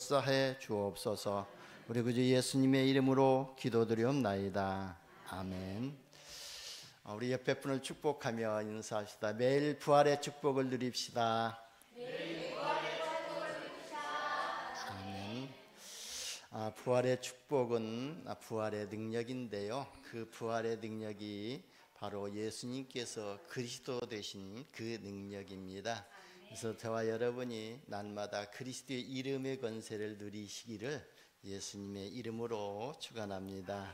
역사해 주옵소서. 우리 구주 예수님의 이름으로 기도드리옵나이다. 아멘. 우리 옆에 분을 축복하며 인사합시다. 매일 부활의 축복을 누립시다. 아멘. 부활의 축복은 부활의 능력인데요, 그 부활의 능력이 바로 예수님께서 그리스도 되신 그 능력입니다. 그래서 저와 여러분이 날마다 그리스도의 이름의 권세를 누리시기를 예수님의 이름으로 축원합니다.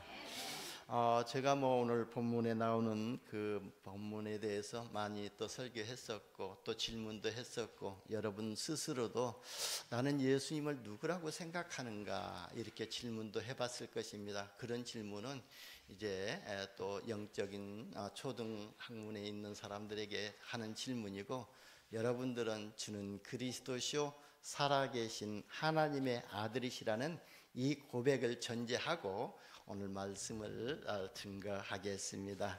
제가 오늘 본문에 나오는 그 본문에 대해서 많이 또 설교했었고 또 질문도 했었고, 여러분 스스로도 나는 예수님을 누구라고 생각하는가 이렇게 질문도 해봤을 것입니다. 그런 질문은 이제 또 영적인 초등 학문에 있는 사람들에게 하는 질문이고, 여러분들은 주는 그리스도시요 살아계신 하나님의 아들이시라는 이 고백을 전제하고 오늘 말씀을 증거하겠습니다.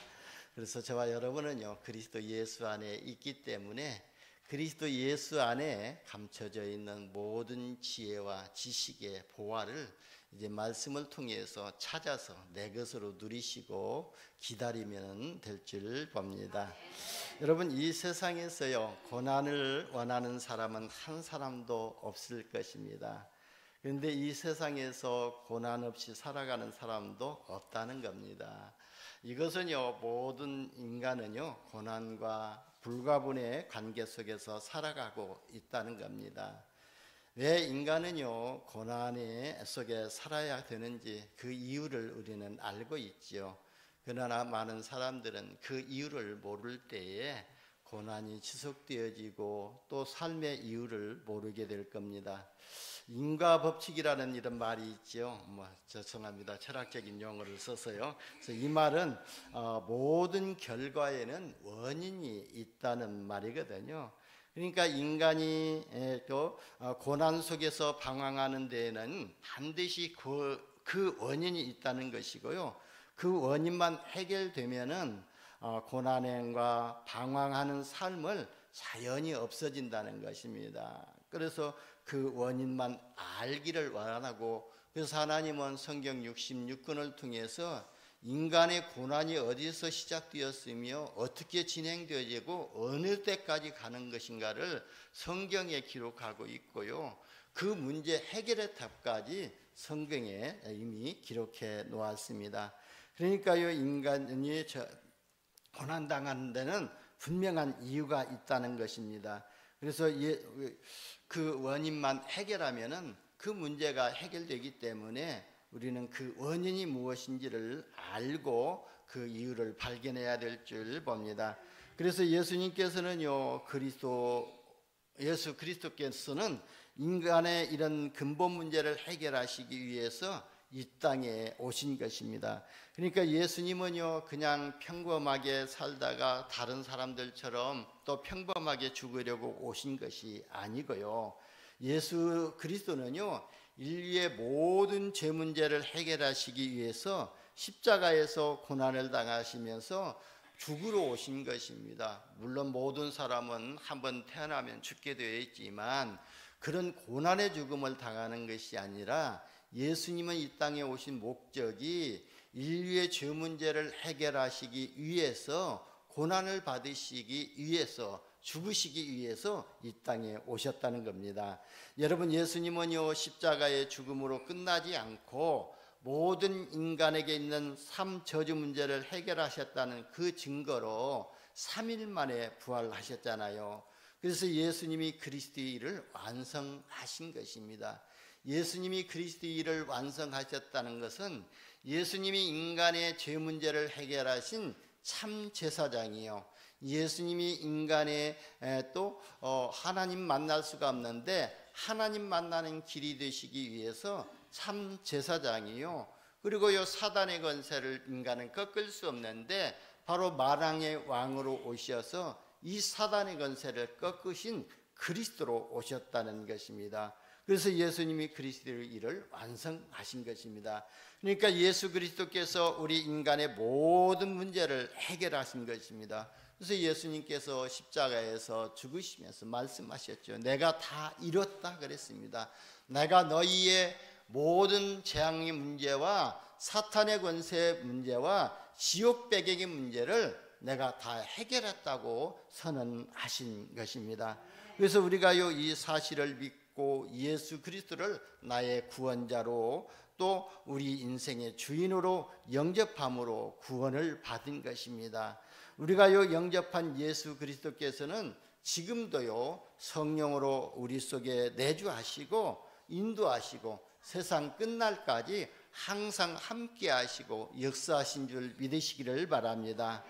그래서 저와 여러분은요, 그리스도 예수 안에 있기 때문에 그리스도 예수 안에 감춰져 있는 모든 지혜와 지식의 보화를 이제 말씀을 통해서 찾아서 내 것으로 누리시고 기다리면 될 줄 봅니다. 여러분, 이 세상에서요, 고난을 원하는 사람은 한 사람도 없을 것입니다. 그런데 이 세상에서 고난 없이 살아가는 사람도 없다는 겁니다. 이것은요, 모든 인간은요, 고난과 불가분의 관계 속에서 살아가고 있다는 겁니다. 왜 인간은요, 고난 속에 살아야 되는지 그 이유를 우리는 알고 있지요. 그러나 많은 사람들은 그 이유를 모를 때에 고난이 지속되어지고 또 삶의 이유를 모르게 될 겁니다. 인과 법칙이라는 이런 말이 있죠. 죄송합니다, 철학적인 용어를 써서요. 그래서 이 말은 모든 결과에는 원인이 있다는 말이거든요. 그러니까 인간이 또 고난 속에서 방황하는 데에는 반드시 그 원인이 있다는 것이고요. 그 원인만 해결되면은 고난과 방황하는 삶을 자연히 없어진다는 것입니다. 그래서 그 원인만 알기를 원하고, 그래서 하나님은 성경 66권을 통해서 인간의 고난이 어디서 시작되었으며 어떻게 진행되어지고 어느 때까지 가는 것인가를 성경에 기록하고 있고요, 그 문제 해결의 답까지 성경에 이미 기록해 놓았습니다. 그러니까요, 인간이 고난당하는 데는 분명한 이유가 있다는 것입니다. 그래서 그 원인만 해결하면은 그 문제가 해결되기 때문에 우리는 그 원인이 무엇인지를 알고 그 이유를 발견해야 될 줄 봅니다. 그래서 예수님께서는요, 예수 그리스도께서는 인간의 이런 근본 문제를 해결하시기 위해서 이 땅에 오신 것입니다. 그러니까 예수님은요, 그냥 평범하게 살다가 다른 사람들처럼 또 평범하게 죽으려고 오신 것이 아니고요, 예수 그리스도는요, 인류의 모든 죄 문제를 해결하시기 위해서 십자가에서 고난을 당하시면서 죽으러 오신 것입니다. 물론 모든 사람은 한번 태어나면 죽게 되어 있지만 그런 고난의 죽음을 당하는 것이 아니라, 예수님은 이 땅에 오신 목적이 인류의 죄 문제를 해결하시기 위해서, 고난을 받으시기 위해서, 죽으시기 위해서 이 땅에 오셨다는 겁니다. 여러분, 예수님은요, 십자가의 죽음으로 끝나지 않고 모든 인간에게 있는 삶 저주 문제를 해결하셨다는 그 증거로 3일 만에 부활하셨잖아요. 그래서 예수님이 그리스도의 일을 완성하신 것입니다. 예수님이 그리스도의 일을 완성하셨다는 것은 예수님이 인간의 죄 문제를 해결하신 참 제사장이요, 예수님이 인간의 또 하나님 만날 수가 없는데 하나님 만나는 길이 되시기 위해서 참 제사장이요, 그리고 요 사단의 권세를 인간은 꺾을 수 없는데 바로 만왕의 왕으로 오셔서 이 사단의 권세를 꺾으신 그리스도로 오셨다는 것입니다. 그래서 예수님이 그리스도의 일을 완성하신 것입니다. 그러니까 예수 그리스도께서 우리 인간의 모든 문제를 해결하신 것입니다. 그래서 예수님께서 십자가에서 죽으시면서 말씀하셨죠. 내가 다 이뤘다 그랬습니다. 내가 너희의 모든 재앙의 문제와 사탄의 권세의 문제와 지옥 배경의 문제를 내가 다 해결했다고 선언하신 것입니다. 그래서 우리가 이 사실을 믿고 예수 그리스도를 나의 구원자로 또 우리 인생의 주인으로 영접함으로 구원을 받은 것입니다. 우리가 영접한 예수 그리스도께서는 지금도요 성령으로 우리 속에 내주하시고 인도하시고 세상 끝날까지 항상 함께 하시고 역사하신 줄 믿으시기를 바랍니다.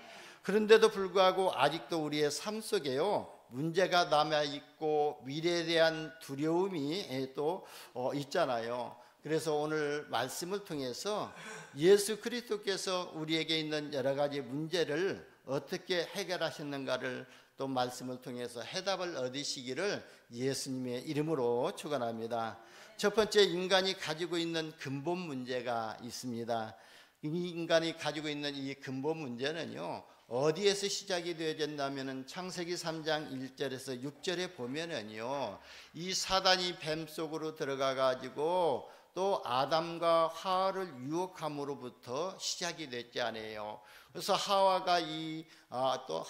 그런데도 불구하고 아직도 우리의 삶 속에요 문제가 남아있고 미래에 대한 두려움이 또 있잖아요. 그래서 오늘 말씀을 통해서 예수 그리스도께서 우리에게 있는 여러 가지 문제를 어떻게 해결하셨는가를 또 말씀을 통해서 해답을 얻으시기를 예수님의 이름으로 축원합니다. 첫 번째, 인간이 가지고 있는 근본 문제가 있습니다. 이 인간이 가지고 있는 이 근본 문제는요 어디에서 시작이 되어야 된다면은 창세기 3장 1절에서 6절에 보면은요 이 사단이 뱀 속으로 들어가 가지고 또 아담과 하와를 유혹함으로부터 시작이 됐지 않아요. 그래서 하와가 또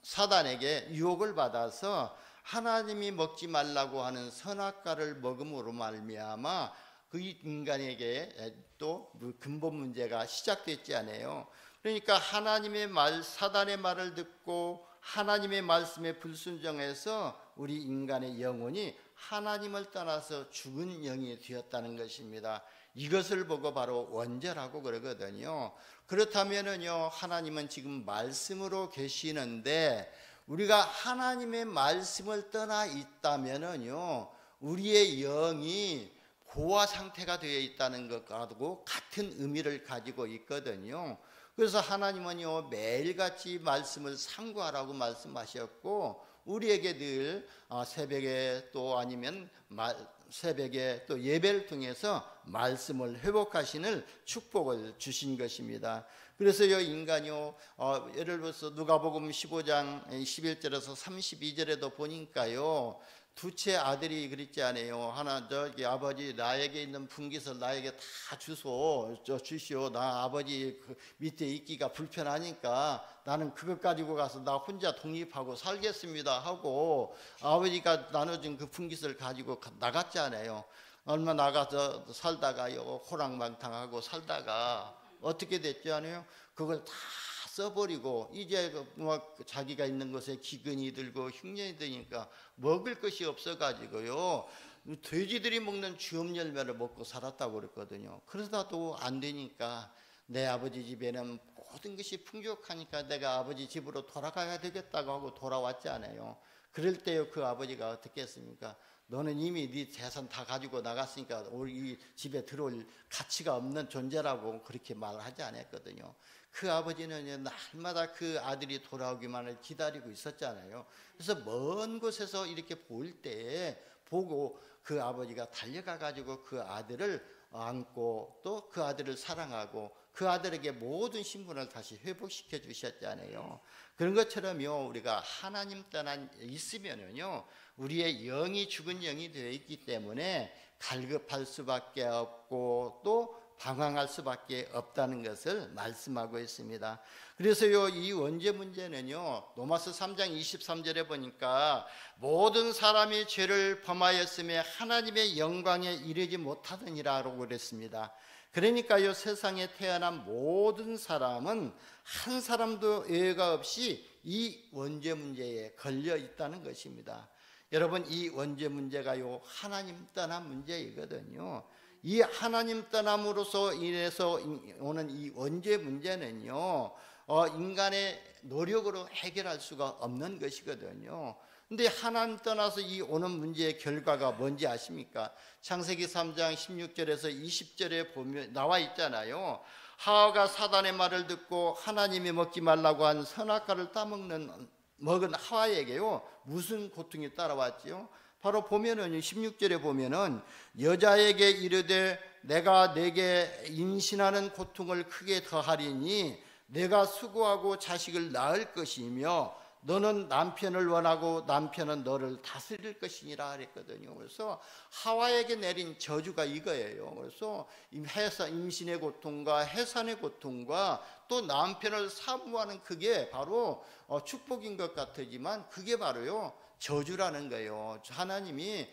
사단에게 유혹을 받아서 하나님이 먹지 말라고 하는 선악과를 먹음으로 말미암아 그 인간에게 또 근본 문제가 시작됐지 않아요. 그러니까 하나님의 말, 사단의 말을 듣고 하나님의 말씀에 불순종해서 우리 인간의 영혼이 하나님을 떠나서 죽은 영이 되었다는 것입니다. 이것을 보고 바로 원죄라고 그러거든요. 그렇다면은요 하나님은 지금 말씀으로 계시는데 우리가 하나님의 말씀을 떠나 있다면은요 우리의 영이 고아 상태가 되어 있다는 것과도 같은 의미를 가지고 있거든요. 그래서 하나님은요 매일같이 말씀을 상고하라고 말씀하셨고 우리에게 늘 새벽에 또 아니면 새벽에 또 예배를 통해서 말씀을 회복하시는 축복을 주신 것입니다. 그래서 인간이요 예를 들어서 누가복음 15장 11절에서 32절에도 보니까요 두째 아들이 그랬지 않아요. 하나 저기 아버지 나에게 있는 분깃을 나에게 다 주시오. 나 아버지 그 밑에 있기가 불편하니까 나는 그것 가지고 가서 나 혼자 독립하고 살겠습니다 하고 아버지가 나눠준 그 분깃을 가지고 나갔지 않아요. 얼마 나가서 살다가요 호랑방탕하고 살다가 어떻게 됐지 않아요? 그걸 다 써버리고 이제 자기가 있는 곳에 기근이 들고 흉년이 드니까 먹을 것이 없어가지고요 돼지들이 먹는 쥐엄 열매를 먹고 살았다고 그랬거든요. 그러다도 안 되니까 내 아버지 집에는 모든 것이 풍족하니까 내가 아버지 집으로 돌아가야 되겠다고 하고 돌아왔지 않아요. 그럴 때요 그 아버지가 어떻게 했습니까? 너는 이미 네 재산 다 가지고 나갔으니까 우리 집에 들어올 가치가 없는 존재라고 그렇게 말을 하지 않았거든요. 그 아버지는 날마다 그 아들이 돌아오기만을 기다리고 있었잖아요. 그래서 먼 곳에서 이렇게 보일 때 보고 그 아버지가 달려가 가지고 그 아들을 안고 또 그 아들을 사랑하고 그 아들에게 모든 신분을 다시 회복시켜 주셨잖아요. 그런 것처럼요 우리가 하나님 떠나 있으면은요 우리의 영이 죽은 영이 되어 있기 때문에 갈급할 수밖에 없고 또 방황할 수밖에 없다는 것을 말씀하고 있습니다. 그래서요 이 원죄 문제는요 로마서 3장 23절에 보니까 모든 사람이 죄를 범하였음에 하나님의 영광에 이르지 못하느니라고 그랬습니다. 그러니까요 세상에 태어난 모든 사람은 한 사람도 예외가 없이 이 원죄 문제에 걸려 있다는 것입니다. 여러분 이 원죄 문제가요 하나님 떠난 문제이거든요. 이 하나님 떠남으로서 인해서 오는 이 원죄 문제는요 인간의 노력으로 해결할 수가 없는 것이거든요. 근데 하나님 떠나서 이 오는 문제의 결과가 뭔지 아십니까? 창세기 3장 16절에서 20절에 보면 나와 있잖아요. 하와가 사단의 말을 듣고 하나님이 먹지 말라고 한 선악과를 먹은 하와에게요 무슨 고통이 따라왔지요? 바로 보면은 16절에 보면은 여자에게 이르되 내가 내게 임신하는 고통을 크게 더하리니 내가 수고하고 자식을 낳을 것이며 너는 남편을 원하고 남편은 너를 다스릴 것이니라 그랬거든요. 그래서 하와에게 내린 저주가 이거예요. 그래서 임신의 고통과 해산의 고통과 또 남편을 사모하는 그게 바로 축복인 것 같지만 그게 바로요 저주라는 거예요. 하나님이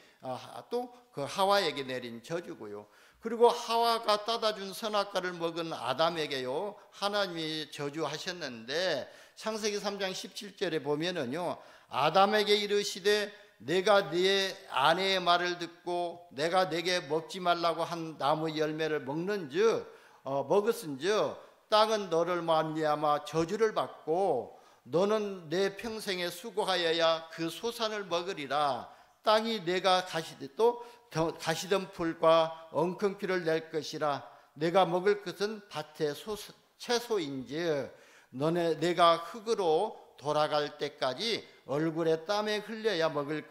또 그 하와에게 내린 저주고요. 그리고 하와가 따다준 선악과를 먹은 아담에게요 하나님이 저주하셨는데 창세기 3장 17절에 보면은요 아담에게 이르시되 내가 네 아내의 말을 듣고 내가 내게 먹지 말라고 한 나무 열매를 먹었은즉 땅은 너를 말미암아 저주를 받고 너는 내 평생에 수고하여야 그 소산을 먹으리라. 땅이 내가 가시던 풀과 엉겅퀴를 낼 것이라. 내가 먹을 것은 밭의 채소인즉 내가 흙으로 돌아갈 때까지 얼굴에 땀에 흘려야 먹을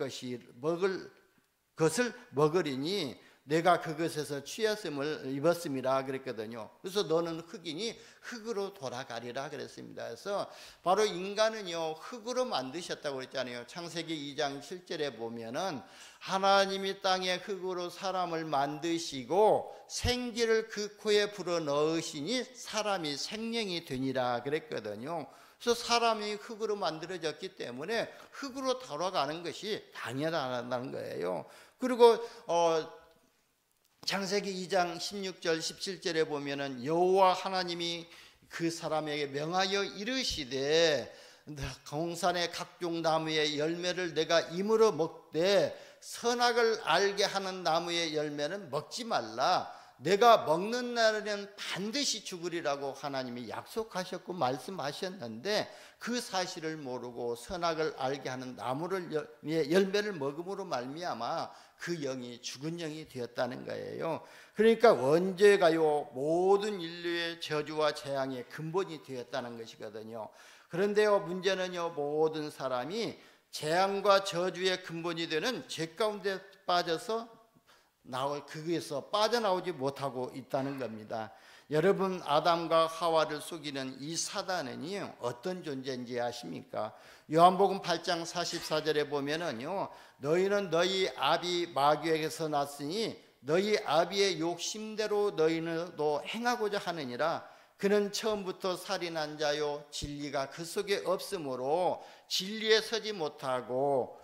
것을 먹으리니 내가 그것에서 취했음을 입었음이라 그랬거든요. 그래서 너는 흙이니 흙으로 돌아가리라 그랬습니다. 그래서 바로 인간은요 흙으로 만드셨다고 그랬잖아요. 창세기 2장 7절에 보면은 하나님이 땅에 흙으로 사람을 만드시고 생기를 그 코에 불어 넣으시니 사람이 생명이 되니라 그랬거든요. 그래서 사람이 흙으로 만들어졌기 때문에 흙으로 돌아가는 것이 당연하다는 거예요. 그리고 창세기 2장 16절 17절에 보면은 여호와 하나님이 그 사람에게 명하여 이르시되 동산의 각종 나무의 열매를 내가 임으로 먹되 선악을 알게 하는 나무의 열매는 먹지 말라. 내가 먹는 날에는 반드시 죽으리라고 하나님이 약속하셨고 말씀하셨는데 그 사실을 모르고 선악을 알게 하는 나무를 열매를 먹음으로 말미암아 그 영이 죽은 영이 되었다는 거예요. 그러니까 원죄가요 모든 인류의 저주와 재앙의 근본이 되었다는 것이거든요. 그런데요 문제는요 모든 사람이 재앙과 저주의 근본이 되는 죄 가운데 빠져서 거기에서 빠져나오지 못하고 있다는 겁니다. 여러분 아담과 하와를 속이는 이 사단은요 어떤 존재인지 아십니까? 요한복음 8장 44절에 보면은요 너희는 너희 아비 마귀에게서 났으니 너희 아비의 욕심대로 너희는도 행하고자 하느니라. 그는 처음부터 살인한 자요 진리가 그 속에 없으므로 진리에 서지 못하고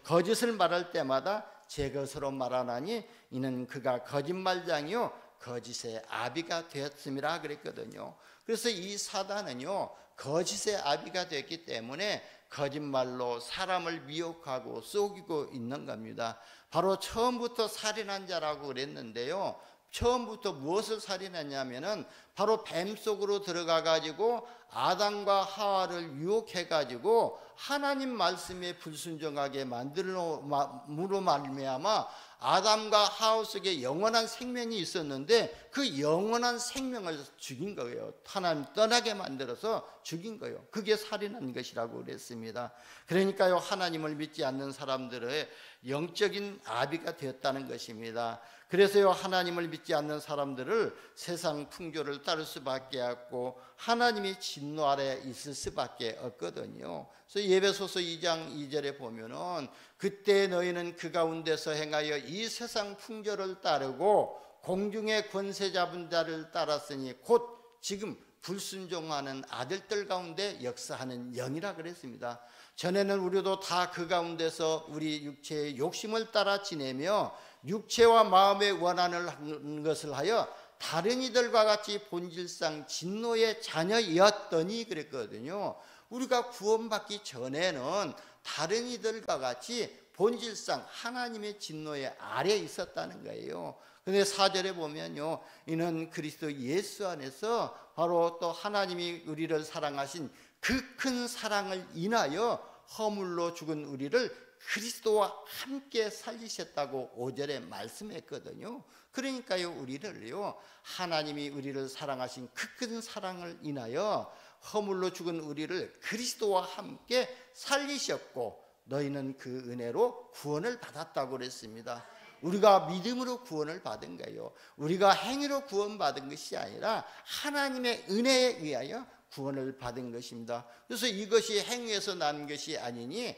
거짓을 말할 때마다 제 것으로 말하나니 이는 그가 거짓말장이요 거짓의 아비가 되었음이라 그랬거든요. 그래서 이 사단은요 거짓의 아비가 됐기 때문에 거짓말로 사람을 미혹하고 속이고 있는 겁니다. 바로 처음부터 살인한 자라고 그랬는데요 처음부터 무엇을 살인했냐면은 바로 뱀 속으로 들어가 가지고 아담과 하와를 유혹해 가지고 하나님 말씀에 불순종하게 만들므로 말미암아 아담과 하와 속에 영원한 생명이 있었는데 그 영원한 생명을 죽인 거예요. 하나님 떠나게 만들어서 죽인 거예요. 그게 살인한 것이라고 그랬습니다. 그러니까요 하나님을 믿지 않는 사람들의 영적인 아비가 되었다는 것입니다. 그래서요 하나님을 믿지 않는 사람들을 세상 풍조를 따를 수밖에 없고 하나님이 진노 아래 있을 수밖에 없거든요. 그래서 예배소서 2장 2절에 보면은 그때 너희는 그 가운데서 행하여 이 세상 풍조를 따르고 공중의 권세 잡은 자를 따랐으니 곧 지금 불순종하는 아들들 가운데 역사하는 영이라 그랬습니다. 전에는 우리도 다 그 가운데서 우리 육체의 욕심을 따라 지내며 육체와 마음의 원한을 하는 것을 하여 다른 이들과 같이 본질상 진노의 자녀였더니 그랬거든요. 우리가 구원받기 전에는 다른 이들과 같이 본질상 하나님의 진노의 아래에 있었다는 거예요. 근데 4절에 보면요 이는 그리스도 예수 안에서 바로 또 하나님이 우리를 사랑하신 그 큰 사랑을 인하여 허물로 죽은 우리를 그리스도와 함께 살리셨다고 5절에 말씀했거든요. 그러니까요 우리를요 하나님이 우리를 사랑하신 그 큰 사랑을 인하여 허물로 죽은 우리를 그리스도와 함께 살리셨고 너희는 그 은혜로 구원을 받았다고 그랬습니다. 우리가 믿음으로 구원을 받은 거예요. 우리가 행위로 구원받은 것이 아니라 하나님의 은혜에 의하여 구원을 받은 것입니다. 그래서 이것이 행위에서 난 것이 아니니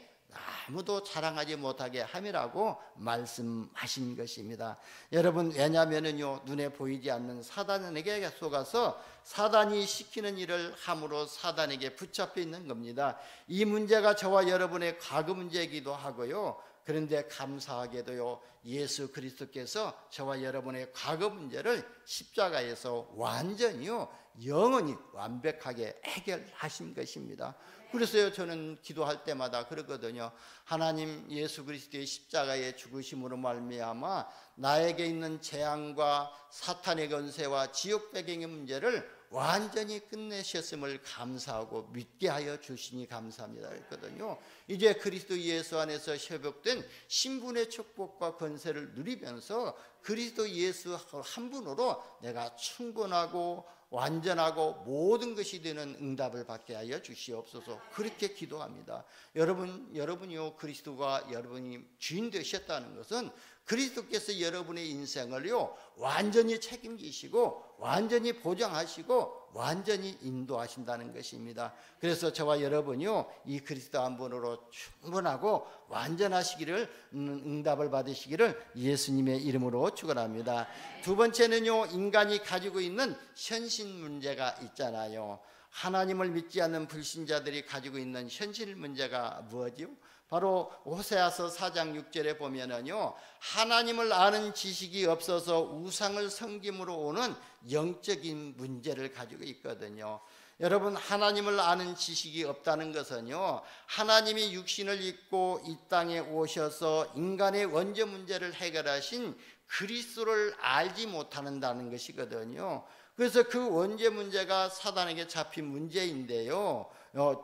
아무도 자랑하지 못하게 함이라고 말씀하신 것입니다. 여러분, 왜냐하면요, 눈에 보이지 않는 사단에게 속아서 사단이 시키는 일을 함으로 사단에게 붙잡혀 있는 겁니다. 이 문제가 저와 여러분의 과거 문제이기도 하고요. 그런데 감사하게도요, 예수 그리스도께서 저와 여러분의 과거 문제를 십자가에서 완전히요, 영원히 완벽하게 해결하신 것입니다. 그래서요, 저는 기도할 때마다 그러거든요. 하나님, 예수 그리스도의 십자가의 죽으심으로 말미암아 나에게 있는 재앙과 사탄의 권세와 지옥 배경의 문제를 완전히 끝내셨음을 감사하고 믿게 하여 주시니 감사합니다 했거든요. 이제 그리스도 예수 안에서 회복된 신분의 축복과 권세를 누리면서 그리스도 예수 한 분으로 내가 충분하고 완전하고 모든 것이 되는 응답을 받게 하여 주시옵소서. 그렇게 기도합니다. 여러분이요, 그리스도가 여러분이 주인 되셨다는 것은 그리스도께서 여러분의 인생을요, 완전히 책임지시고 완전히 보장하시고 완전히 인도하신다는 것입니다. 그래서 저와 여러분이요, 이 그리스도 한 분으로 충분하고 완전하시기를, 응답을 받으시기를 예수님의 이름으로 축원합니다. 두 번째는요, 인간이 가지고 있는 현실 문제가 있잖아요. 하나님을 믿지 않는 불신자들이 가지고 있는 현실 문제가 무엇이요? 바로 호세아서 4장 6절에 보면은요, 하나님을 아는 지식이 없어서 우상을 섬김으로 오는 영적인 문제를 가지고 있거든요. 여러분, 하나님을 아는 지식이 없다는 것은요, 하나님이 육신을 입고 이 땅에 오셔서 인간의 원죄 문제를 해결하신 그리스도를 알지 못한다는 것이거든요. 그래서 그 원죄 문제가 사단에게 잡힌 문제인데요,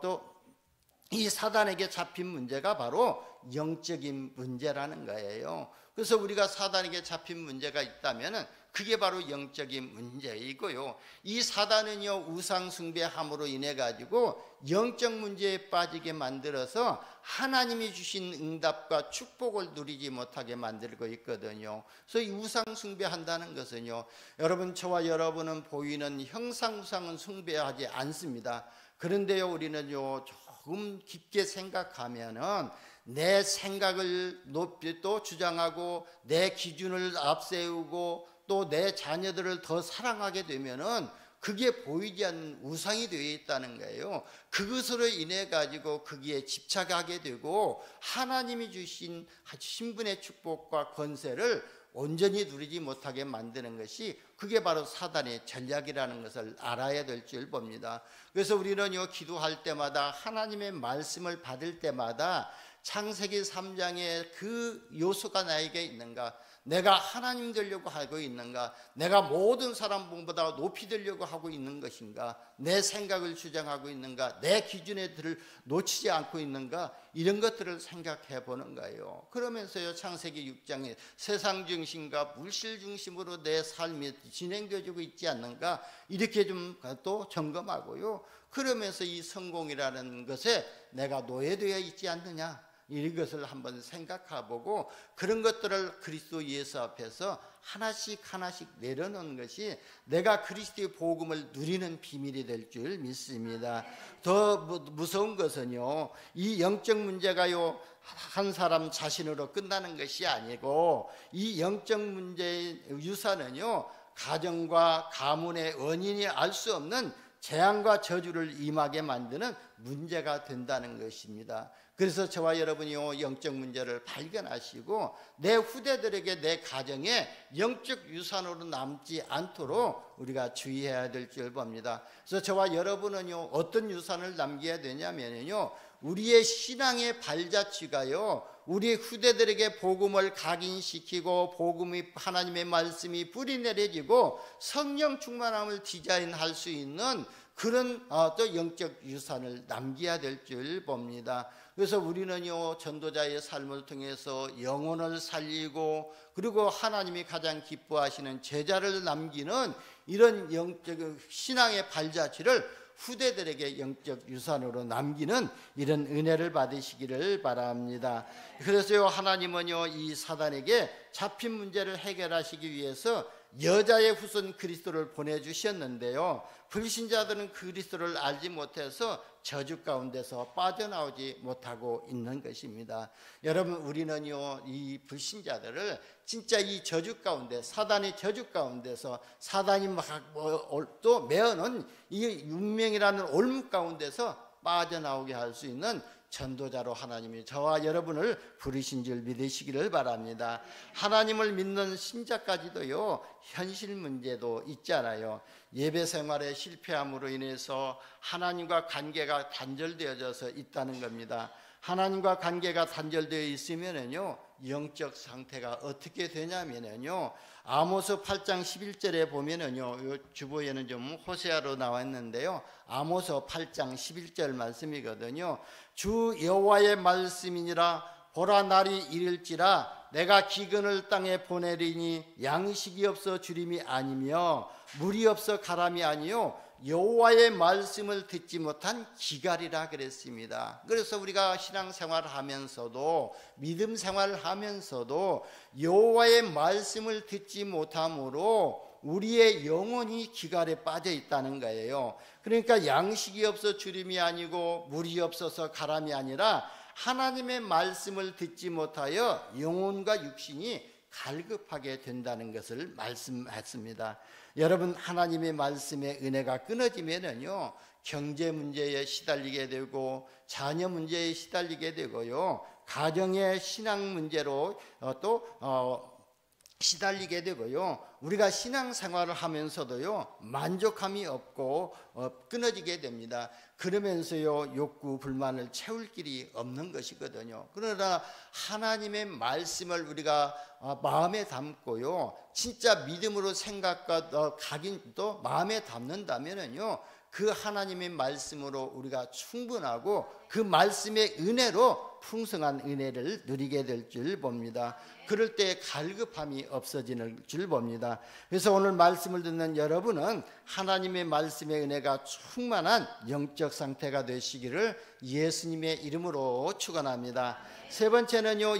또 이 사단에게 잡힌 문제가 바로 영적인 문제라는 거예요. 그래서 우리가 사단에게 잡힌 문제가 있다면 그게 바로 영적인 문제이고요. 이 사단은요, 우상 숭배함으로 인해 가지고 영적 문제에 빠지게 만들어서 하나님이 주신 응답과 축복을 누리지 못하게 만들고 있거든요. 그래서 이 우상 숭배한다는 것은요, 여러분, 저와 여러분은 보이는 형상 우상은 숭배하지 않습니다. 그런데요, 우리는요, 조금 깊게 생각하면은 내 생각을 높이 또 주장하고 내 기준을 앞세우고 또 내 자녀들을 더 사랑하게 되면은 그게 보이지 않는 우상이 되어 있다는 거예요. 그것으로 인해 가지고 거기에 집착하게 되고 하나님이 주신 신분의 축복과 권세를 온전히 누리지 못하게 만드는 것이, 그게 바로 사단의 전략이라는 것을 알아야 될 줄 봅니다. 그래서 우리는요, 기도할 때마다 하나님의 말씀을 받을 때마다 창세기 3장에 그 요소가 나에게 있는가, 내가 하나님 되려고 하고 있는가, 내가 모든 사람보다 높이 되려고 하고 있는 것인가, 내 생각을 주장하고 있는가, 내 기준에 놓치지 않고 있는가, 이런 것들을 생각해 보는 거예요. 그러면서요, 창세기 6장에 세상 중심과 물질 중심으로 내 삶이 진행되어지고 있지 않는가, 이렇게 좀 또 점검하고요. 그러면서 이 성공이라는 것에 내가 노예되어 있지 않느냐, 이것을 한번 생각해보고 그런 것들을 그리스도 예수 앞에서 하나씩 하나씩 내려놓는 것이 내가 그리스도의 복음을 누리는 비밀이 될 줄 믿습니다. 더 무서운 것은요, 이 영적 문제가요, 한 사람 자신으로 끝나는 것이 아니고 이 영적 문제의 유산은요, 가정과 가문의 원인이 알 수 없는 재앙과 저주를 임하게 만드는 문제가 된다는 것입니다. 그래서 저와 여러분이요, 영적 문제를 발견하시고 내 후대들에게, 내 가정에 영적 유산으로 남지 않도록 우리가 주의해야 될 줄 봅니다. 그래서 저와 여러분은요, 어떤 유산을 남겨야 되냐면요, 우리의 신앙의 발자취가요, 우리 후대들에게 복음을 각인시키고 복음이, 하나님의 말씀이 뿌리 내려지고 성령 충만함을 디자인할 수 있는 그런 또 영적 유산을 남겨야 될 줄 봅니다. 그래서 우리는요, 전도자의 삶을 통해서 영혼을 살리고 그리고 하나님이 가장 기뻐하시는 제자를 남기는 이런 영적 신앙의 발자취를 후대들에게 영적 유산으로 남기는 이런 은혜를 받으시기를 바랍니다. 그래서요, 하나님은요, 이 사단에게 잡힌 문제를 해결하시기 위해서 여자의 후손 그리스도를 보내주셨는데요, 불신자들은 그리스도를 알지 못해서 저주 가운데서 빠져나오지 못하고 있는 것입니다. 여러분, 우리는요, 이 불신자들을 진짜 이 저주 가운데, 사단의 저주 가운데서, 사단이 또 메어는 이 운명이라는 올무 가운데서 빠져나오게 할 수 있는 전도자로 하나님이 저와 여러분을 부르신 줄 믿으시기를 바랍니다. 하나님을 믿는 신자까지도요, 현실 문제도 있잖아요. 예배 생활의 실패함으로 인해서 하나님과 관계가 단절되어져서 있다는 겁니다. 하나님과 관계가 단절되어 있으면은요, 영적 상태가 어떻게 되냐면은요, 아모스 8장 11절에 보면은요, 주보에는 좀 호세아로 나와 있는데요, 아모스 8장 11절 말씀이거든요. 주 여호와의 말씀이니라. 보라, 날이 이를지라 내가 기근을 땅에 보내리니 양식이 없어 주림이 아니며 물이 없어 가람이 아니요 여호와의 말씀을 듣지 못한 기갈이라 그랬습니다. 그래서 우리가 신앙생활을 하면서도, 믿음 생활을 하면서도 여호와의 말씀을 듣지 못함으로 우리의 영혼이 기갈에 빠져 있다는 거예요. 그러니까 양식이 없어 주림이 아니고 물이 없어서 가람이 아니라 하나님의 말씀을 듣지 못하여 영혼과 육신이 갈급하게 된다는 것을 말씀했습니다. 여러분, 하나님의 말씀의 은혜가 끊어지면은요, 경제 문제에 시달리게 되고 자녀 문제에 시달리게 되고요, 가정의 신앙 문제로 또 시달리게 되고요, 우리가 신앙생활을 하면서도요, 만족함이 없고 끊어지게 됩니다. 그러면서요, 욕구 불만을 채울 길이 없는 것이거든요. 그러나 하나님의 말씀을 우리가 마음에 담고요, 진짜 믿음으로 생각과 각인도 마음에 담는다면은요, 그 하나님의 말씀으로 우리가 충분하고 그 말씀의 은혜로 풍성한 은혜를 누리게 될 줄 봅니다. 그럴 때 갈급함이 없어지는 줄 봅니다. 그래서 오늘 말씀을 듣는 여러분은 하나님의 말씀의 은혜가 충만한 영적 상태가 되시기를 예수님의 이름으로 축원합니다. 세 번째는요,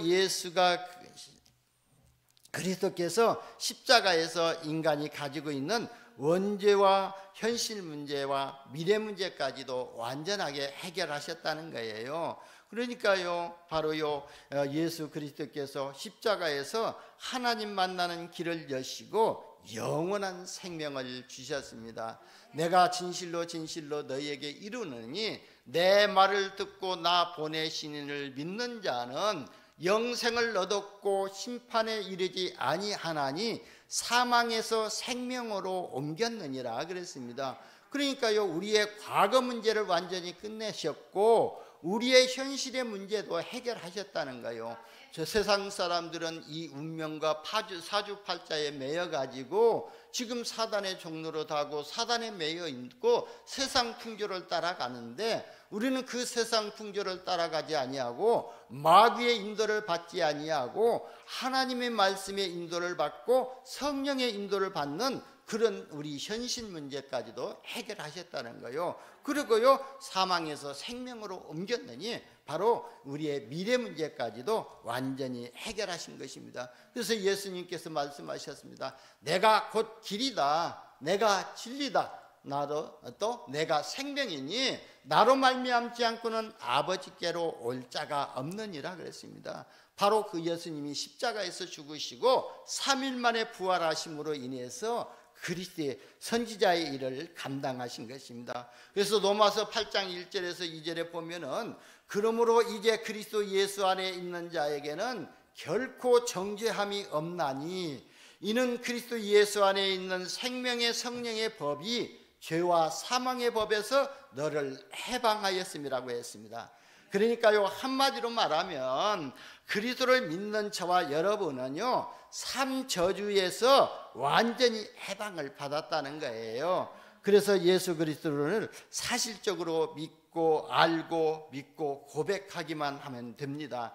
그리스도께서 십자가에서 인간이 가지고 있는 원죄와 현실 문제와 미래 문제까지도 완전하게 해결하셨다는 거예요. 그러니까요, 바로요, 예수 그리스도께서 십자가에서 하나님 만나는 길을 여시고 영원한 생명을 주셨습니다. 내가 진실로 진실로 너희에게 이르노니 내 말을 듣고 나 보내신 이를 믿는 자는 영생을 얻었고 심판에 이르지 아니하나니 사망에서 생명으로 옮겼느니라 그랬습니다. 그러니까요, 우리의 과거 문제를 완전히 끝내셨고 우리의 현실의 문제도 해결하셨다는 거예요. 저 세상 사람들은 이 운명과 사주팔자에 매여가지고 지금 사단의 종로로 타고 사단에 매여 있고 세상 풍조를 따라가는데, 우리는 그 세상 풍조를 따라가지 아니하고 마귀의 인도를 받지 아니하고 하나님의 말씀의 인도를 받고 성령의 인도를 받는 그런 우리 현실 문제까지도 해결하셨다는 거예요. 그리고요, 사망에서 생명으로 옮겼느니 바로 우리의 미래 문제까지도 완전히 해결하신 것입니다. 그래서 예수님께서 말씀하셨습니다. 내가 곧 길이다, 내가 진리다, 나도 또 내가 생명이니 나로 말미암지 않고는 아버지께로 올 자가 없느니라 그랬습니다. 바로 그 예수님이 십자가에서 죽으시고 3일 만에 부활하심으로 인해서 그리스도의 선지자의 일을 감당하신 것입니다. 그래서 로마서 8장 1절에서 2절에 보면은 그러므로 이제 그리스도 예수 안에 있는 자에게는 결코 정죄함이 없나니 이는 그리스도 예수 안에 있는 생명의 성령의 법이 죄와 사망의 법에서 너를 해방하였음이라고 했습니다. 그러니까요, 한마디로 말하면 그리스도를 믿는 저와 여러분은요, 삼저주에서 완전히 해방을 받았다는 거예요. 그래서 예수 그리스도를 사실적으로 믿고 알고 믿고 고백하기만 하면 됩니다.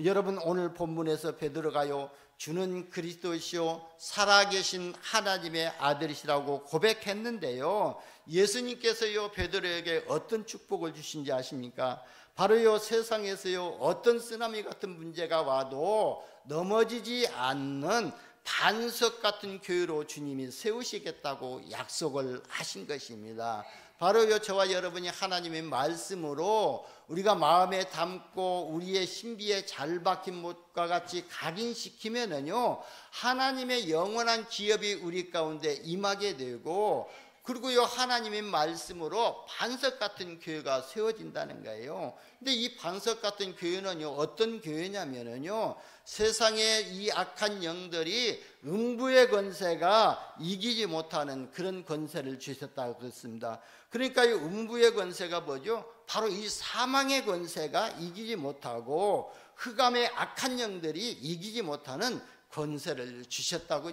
여러분, 오늘 본문에서 베드로가요, 주는 그리스도시요 살아계신 하나님의 아들이시라고 고백했는데요, 예수님께서요 베드로에게 어떤 축복을 주신지 아십니까? 바로요 세상에서요 어떤 쓰나미 같은 문제가 와도 넘어지지 않는 반석 같은 교회로 주님이 세우시겠다고 약속을 하신 것입니다. 바로요 저와 여러분이 하나님의 말씀으로 우리가 마음에 담고 우리의 신비에 잘 박힌 못과 같이 각인시키면은요 하나님의 영원한 기업이 우리 가운데 임하게 되고, 그리고요 하나님의 말씀으로 반석 같은 교회가 세워진다는 거예요. 근데 이 반석 같은 교회는요 어떤 교회냐면은요, 세상의 이 악한 영들이 음부의 권세가 이기지 못하는 그런 권세를 주셨다고 그랬습니다. 그러니까 이 음부의 권세가 뭐죠? 바로 이 사망의 권세가 이기지 못하고 흑암의 악한 영들이 이기지 못하는 권세를 주셨다고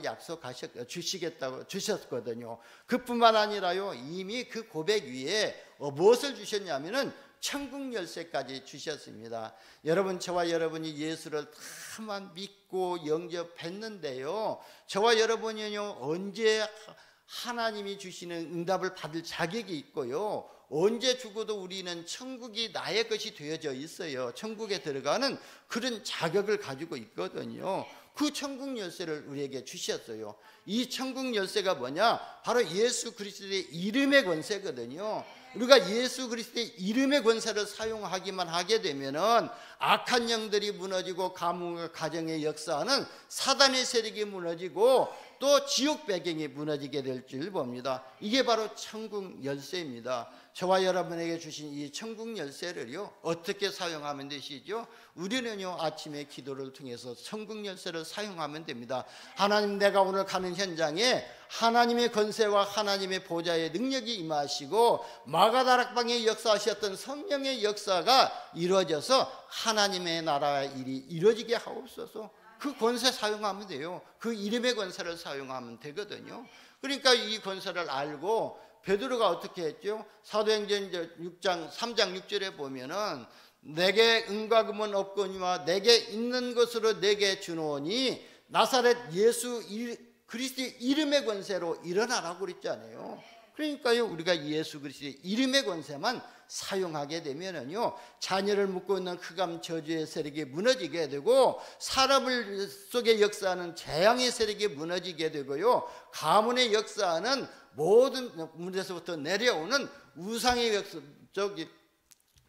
주시겠다고 주셨거든요. 그뿐만 아니라요 이미 그 고백 위에 무엇을 주셨냐면은 천국 열쇠까지 주셨습니다. 여러분, 저와 여러분이 예수를 다만 믿고 영접했는데요, 저와 여러분이요 언제 하나님이 주시는 응답을 받을 자격이 있고요, 언제 죽어도 우리는 천국이 나의 것이 되어져 있어요. 천국에 들어가는 그런 자격을 가지고 있거든요. 그 천국 열쇠를 우리에게 주셨어요. 이 천국 열쇠가 뭐냐? 바로 예수 그리스도의 이름의 권세거든요. 우리가 예수 그리스도의 이름의 권세를 사용하기만 하게 되면은 악한 영들이 무너지고 가문과 가정의 역사는 사단의 세력이 무너지고 또 지옥 배경이 무너지게 될 줄 봅니다. 이게 바로 천국 열쇠입니다. 저와 여러분에게 주신 이 천국 열쇠를요 어떻게 사용하면 되시죠? 우리는요 아침에 기도를 통해서 천국 열쇠를 사용하면 됩니다. 하나님, 내가 오늘 가는 현장에 하나님의 권세와 하나님의 보좌의 능력이 임하시고 마가다락방에 역사하셨던 성령의 역사가 이루어져서 하나님의 나라의 일이 이루어지게 하옵소서. 그 권세 사용하면 돼요. 그 이름의 권세를 사용하면 되거든요. 그러니까 이 권세를 알고 베드로가 어떻게 했죠? 사도행전 3장 6절에 보면은 내게 은과 금은 없거니와 내게 있는 것으로 내게 주노니 나사렛 예수 그리스도의 이름의 권세로 일어나라고 그랬잖아요. 그러니까요 우리가 예수 그리스도의 이름의 권세만 사용하게 되면은요 자녀를 묶고 있는 흑암 저주의 세력이 무너지게 되고, 사람을 속에 역사하는 재앙의 세력이 무너지게 되고요, 가문의 역사하는 모든 문제에서부터 내려오는 우상의 역사,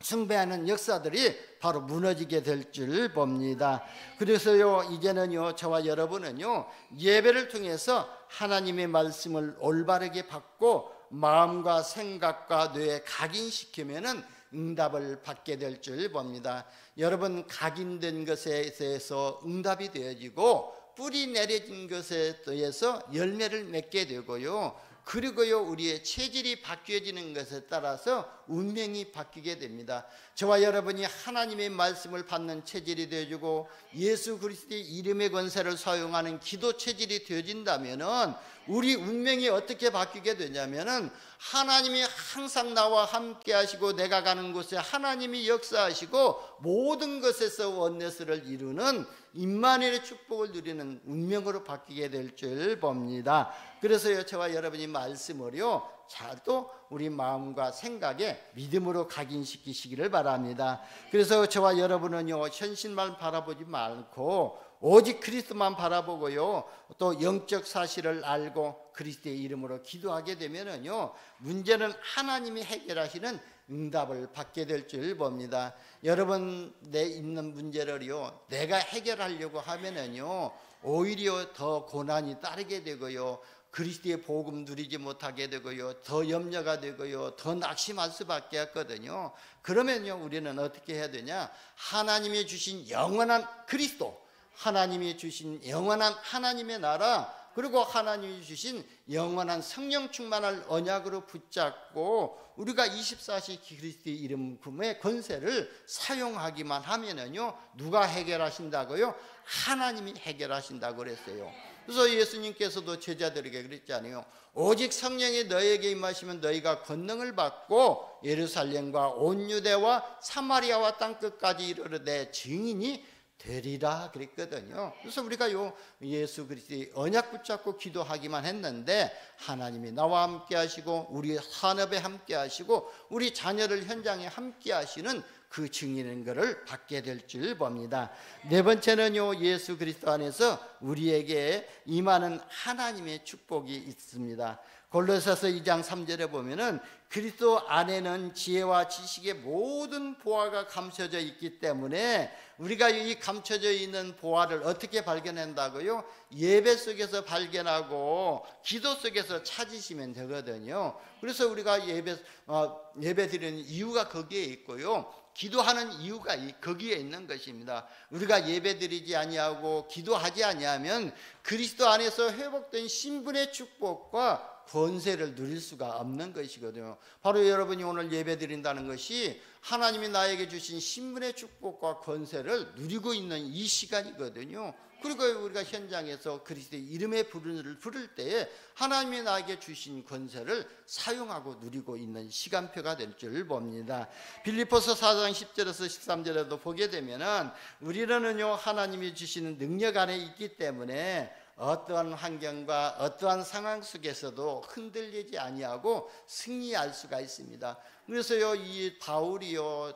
숭배하는 역사들이 바로 무너지게 될 줄 봅니다. 그래서요 이제는요 저와 여러분은요 예배를 통해서 하나님의 말씀을 올바르게 받고 마음과 생각과 뇌에 각인시키면은 응답을 받게 될 줄 봅니다. 여러분, 각인된 것에 대해서 응답이 되어지고 뿌리 내려진 것에 의해서 열매를 맺게 되고요, 그리고요 우리의 체질이 바뀌어지는 것에 따라서 운명이 바뀌게 됩니다. 저와 여러분이 하나님의 말씀을 받는 체질이 되어지고 예수 그리스도의 이름의 권세를 사용하는 기도 체질이 되어진다면은 우리 운명이 어떻게 바뀌게 되냐면은 하나님이 항상 나와 함께 하시고 내가 가는 곳에 하나님이 역사하시고 모든 것에서 원네스를 이루는 임마누엘의 축복을 누리는 운명으로 바뀌게 될 줄 봅니다. 그래서요 저와 여러분이 말씀을요 잘도 우리 마음과 생각에 믿음으로 각인시키시기를 바랍니다. 그래서 저와 여러분은요 현실만 바라보지 말고 오직 그리스도만 바라보고요 또 영적 사실을 알고 그리스도의 이름으로 기도하게 되면은요 문제는 하나님이 해결하시는 응답을 받게 될 줄 봅니다. 여러분, 내 있는 문제를요 내가 해결하려고 하면은요 오히려 더 고난이 따르게 되고요, 그리스도의 복음 누리지 못하게 되고요, 더 염려가 되고요, 더 낙심할 수밖에 없거든요. 그러면요 우리는 어떻게 해야 되냐? 하나님이 주신 영원한 그리스도, 하나님이 주신 영원한 하나님의 나라, 그리고 하나님이 주신 영원한 성령 충만할 언약으로 붙잡고 우리가 24시 그리스도의 이름의 권세를 사용하기만 하면은요 누가 해결하신다고요? 하나님이 해결하신다고 그랬어요. 그래서 예수님께서도 제자들에게 그랬잖아요. 오직 성령이 너에게 임하시면 너희가 권능을 받고 예루살렘과 온 유대와 사마리아와 땅끝까지 이르러 내 증인이 되리라 그랬거든요. 그래서 우리가 요 예수 그리스도의 언약 붙잡고 기도하기만 했는데 하나님이 나와 함께 하시고 우리 산업에 함께 하시고 우리 자녀를 현장에 함께 하시는 그 증인인 것을 받게 될 줄 봅니다. 네 번째는요, 예수 그리스도 안에서 우리에게 임하는 하나님의 축복이 있습니다. 골로새서 2장 3절에 보면은 그리스도 안에는 지혜와 지식의 모든 보화가 감춰져 있기 때문에 우리가 이 감춰져 있는 보화를 어떻게 발견한다고요? 예배 속에서 발견하고 기도 속에서 찾으시면 되거든요. 그래서 우리가 예배 드리는 이유가 거기에 있고요, 기도하는 이유가 거기에 있는 것입니다. 우리가 예배드리지 아니하고 기도하지 아니하면 그리스도 안에서 회복된 신분의 축복과 권세를 누릴 수가 없는 것이거든요. 바로 여러분이 오늘 예배드린다는 것이 하나님이 나에게 주신 신분의 축복과 권세를 누리고 있는 이 시간이거든요. 그리고 우리가 현장에서 그리스도의 이름의 부를 때에 하나님이 나에게 주신 권세를 사용하고 누리고 있는 시간표가 될 줄 봅니다. 빌립보서 4장 10절에서 13절에도 보게 되면은 우리는요, 하나님이 주시는 능력 안에 있기 때문에 어떠한 환경과 어떠한 상황 속에서도 흔들리지 아니하고 승리할 수가 있습니다. 그래서요, 이 바울이요,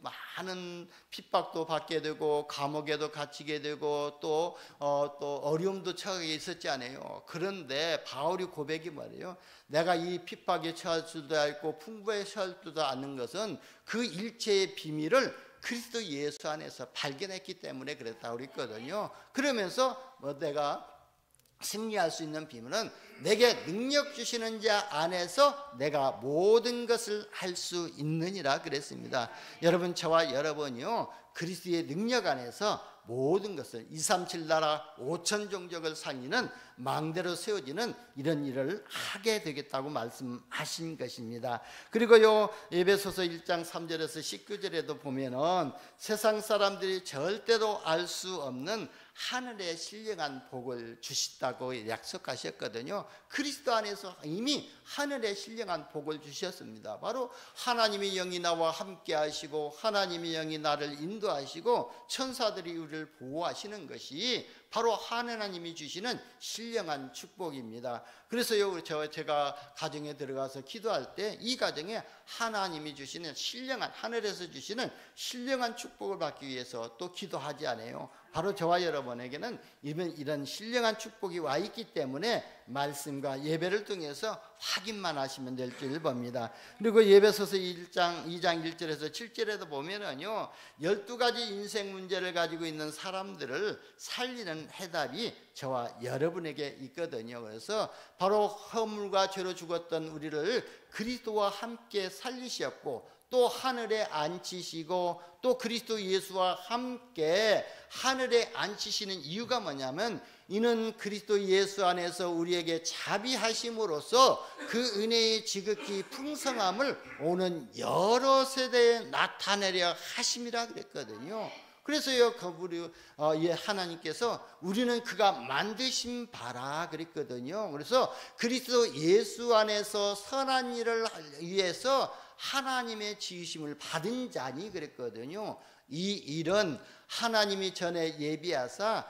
많은 핍박도 받게 되고 감옥에도 갇히게 되고 또 어려움도 처하게 있었지 않아요. 그런데 바울이 고백이 말이에요. 내가 이 핍박에 처할 수도 있고 풍부에 처할 수도 않는 것은 그 일체의 비밀을 그리스도 예수 안에서 발견했기 때문에 그랬다고 그랬거든요. 그러면서 내가 승리할 수 있는 비밀은 내게 능력 주시는 자 안에서 내가 모든 것을 할 수 있느니라 그랬습니다. 여러분, 저와 여러분이요, 그리스도의 능력 안에서 모든 것을 237 나라 5천 종족을 살리는 망대로 세워지는 이런 일을 하게 되겠다고 말씀하신 것입니다. 그리고요, 에베소서 1장 3절에서 19절에도 보면은 세상 사람들이 절대로 알 수 없는 하늘의 신령한 복을 주시다고 약속하셨거든요. 그리스도 안에서 이미 하늘의 신령한 복을 주셨습니다. 바로 하나님의 영이 나와 함께 하시고 하나님의 영이 나를 인도하시고 천사들이 우리를 보호하시는 것이 바로 하나님이 주시는 신령한 축복입니다. 그래서요, 제가 가정에 들어가서 기도할 때 이 가정에 하나님이 주시는 신령한, 하늘에서 주시는 신령한 축복을 받기 위해서 또 기도하지 않아요. 바로 저와 여러분에게는 이런 신령한 축복이 와 있기 때문에 말씀과 예배를 통해서 확인만 하시면 될 줄 봅니다. 그리고 예배소서 2장 1절에서 7절에도 보면은요, 12가지 인생 문제를 가지고 있는 사람들을 살리는 해답이 저와 여러분에게 있거든요. 그래서 바로 허물과 죄로 죽었던 우리를 그리스도와 함께 살리셨고 또 하늘에 앉히시고 또 그리스도 예수와 함께 하늘에 앉히시는 이유가 뭐냐면 이는 그리스도 예수 안에서 우리에게 자비하심으로써 그 은혜의 지극히 풍성함을 오는 여러 세대에 나타내려 하심이라 그랬거든요. 그래서요, 하나님께서 우리는 그가 만드신 바라 그랬거든요. 그래서 그리스도 예수 안에서 선한 일을 위해서 하나님의 지으심을 받은 자니 그랬거든요. 이 일은 하나님이 전에 예비하사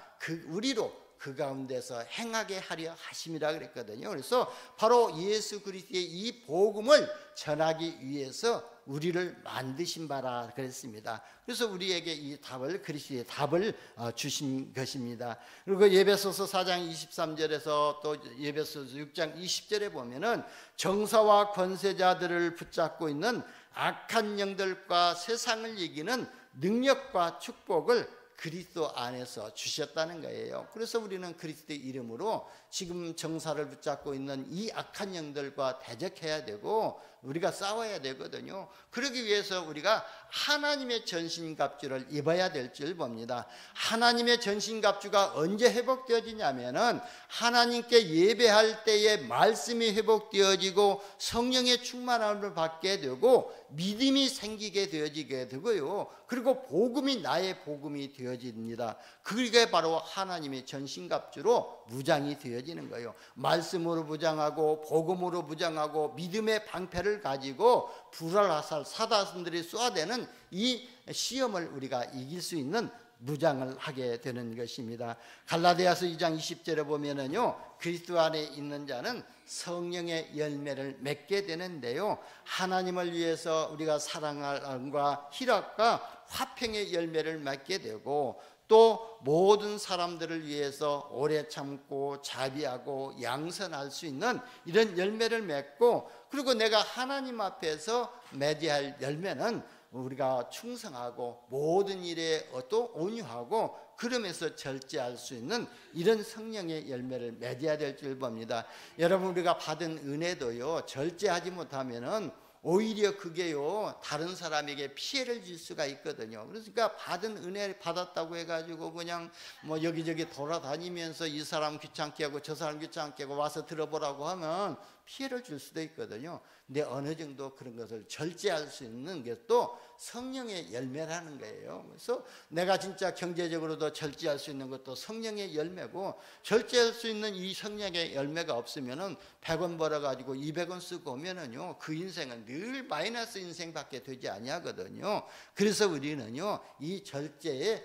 우리로 그 가운데서 행하게 하려 하심이라 그랬거든요. 그래서 바로 예수 그리스도의 이 복음을 전하기 위해서 우리를 만드신 바라 그랬습니다. 그래서 우리에게 이 답을, 그리스도의 답을 주신 것입니다. 그리고 예배소서 4장 23절에서 또 예배소서 6장 20절에 보면은 정사와 권세자들을 붙잡고 있는 악한 영들과 세상을 이기는 능력과 축복을 그리스도 안에서 주셨다는 거예요. 그래서 우리는 그리스도의 이름으로 지금 정사를 붙잡고 있는 이 악한 영들과 대적해야 되고 우리가 싸워야 되거든요. 그러기 위해서 우리가 하나님의 전신갑주를 입어야 될 줄 봅니다. 하나님의 전신갑주가 언제 회복되어지냐면은 하나님께 예배할 때에 말씀이 회복되어지고 성령의 충만함을 받게 되고 믿음이 생기게 되어지게 되고요. 그리고 복음이 나의 복음이 되어집니다. 그게 바로 하나님의 전신갑주로 무장이 되어지는 거예요. 말씀으로 무장하고 복음으로 무장하고 믿음의 방패를 가지고 불알 화살 사단들이 쏘아대는 이 시험을 우리가 이길 수 있는 무장을 하게 되는 것입니다. 갈라디아서 2장 20절에 보면은요, 그리스도 안에 있는 자는 성령의 열매를 맺게 되는데요, 하나님을 위해서 우리가 사랑과 희락과 화평의 열매를 맺게 되고, 또 모든 사람들을 위해서 오래 참고 자비하고 양선할 수 있는 이런 열매를 맺고, 그리고 내가 하나님 앞에서 맺어야 할 열매는 우리가 충성하고 모든 일에 또 온유하고 그러면서 절제할 수 있는 이런 성령의 열매를 맺어야 될 줄 봅니다. 여러분, 우리가 받은 은혜도요, 절제하지 못하면은 오히려 그게요, 다른 사람에게 피해를 줄 수가 있거든요. 그러니까 받은 은혜 받았다고 해가지고 그냥 뭐 여기저기 돌아다니면서 이 사람 귀찮게 하고 저 사람 귀찮게 하고 와서 들어보라고 하면 피해를 줄 수도 있거든요. 근데 어느 정도 그런 것을 절제할 수 있는 것도 성령의 열매라는 거예요. 그래서 내가 진짜 경제적으로도 절제할 수 있는 것도 성령의 열매고, 절제할 수 있는 이 성령의 열매가 없으면은 100원 벌어가지고 200원 쓰고 오면은요, 그 인생은 늘 마이너스 인생밖에 되지 아니하거든요. 그래서 우리는요, 이 절제의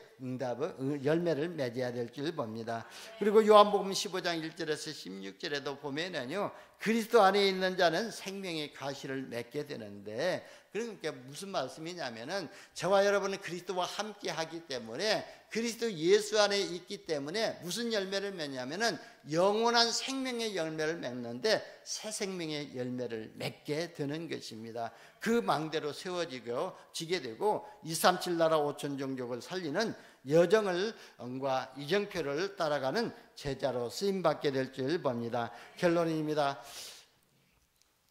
열매를 맺어야 될 줄 봅니다. 그리고 요한복음 15장 1절에서 16절에도 보면은요, 그리스도 안에 있는 자는 생명의 가시를 맺게 되는데, 그러니까 무슨 말씀이냐면은 저와 여러분은 그리스도와 함께 하기 때문에, 그리스도 예수 안에 있기 때문에 무슨 열매를 맺냐면은 영원한 생명의 열매를 맺는데, 새 생명의 열매를 맺게 되는 것입니다. 그 망대로 세워지게 되고 237 나라 5천 종족을 살리는 여정과 이정표를 따라가는 제자로 쓰임받게 될 줄 봅니다. 결론입니다.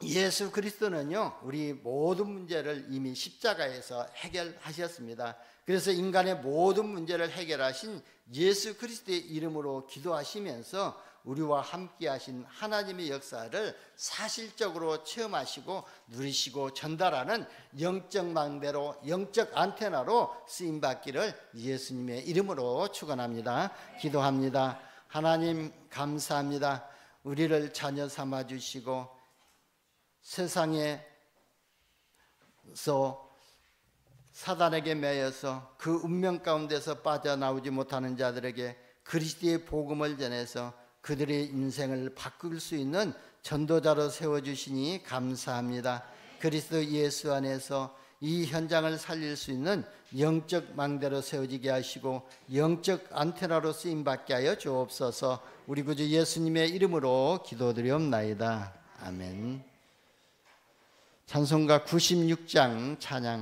예수 그리스도는요, 우리 모든 문제를 이미 십자가에서 해결하셨습니다. 그래서 인간의 모든 문제를 해결하신 예수 그리스도의 이름으로 기도하시면서 우리와 함께 하신 하나님의 역사를 사실적으로 체험하시고 누리시고 전달하는 영적 망대로, 영적 안테나로 쓰임받기를 예수님의 이름으로 축원합니다. 기도합니다. 하나님 감사합니다. 우리를 자녀 삼아주시고 세상에서 사단에게 매여서 그 운명 가운데서 빠져나오지 못하는 자들에게 그리스도의 복음을 전해서 그들의 인생을 바꿀 수 있는 전도자로 세워주시니 감사합니다. 그리스도 예수 안에서 이 현장을 살릴 수 있는 영적 망대로 세워지게 하시고 영적 안테나로 쓰임받게 하여 주옵소서. 우리 구주 예수님의 이름으로 기도드리옵나이다. 아멘. 찬송가 96장 찬양.